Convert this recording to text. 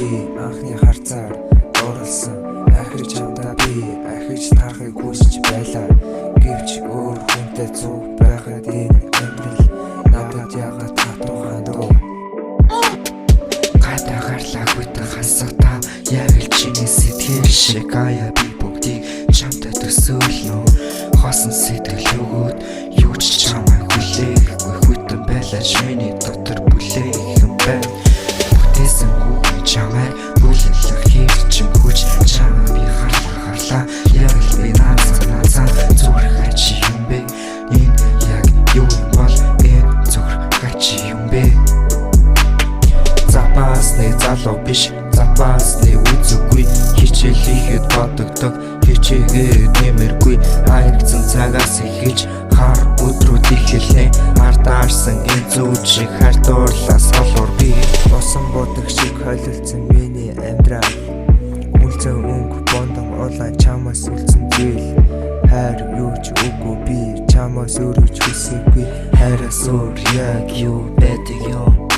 би анхны харцаар дурлсан ахиж чамдаа би ахиж тарахыг хүсэж байлаа гэвч өөр хүнтэй зүг байхад энэ амьдрал надад яагаад татуухан дөө гадаа гарлаагүй та хасагта яг л чиний сэтгэл шиг ая би бүгдийг чамтай төсөөлнө хосон сэтгэл өгөөд юу ч чамайг хүлээхгүй хүйтэн байлаач миний дотор бүлээх юм байна бүтээсэн хүүхэн чамайг үлэлэх хийрчим хүч чамайг би харлаа яг л би наацаа зүрх чи юм бэ энэ яг юу юм бол энэ зүрх чи юм бэ запасны залуу биш запасны үзэггүй хичээлийхэд бодогдог хичээгээ нэмэргүй хаягдсан цагаас эхэлж хар өдрүүд ихэлнэ ардаарсан энэ зүуд шиг хартуурлаас олор би усан бодог шиг холилдсон миний амьдрал үлзэн өнгө бондон улаан чамаас үлдсэн зүйл хайр юу ч үгүй би чамаас өөрөө ч хүсээгүй хайраас өөр яг юу байдаг юм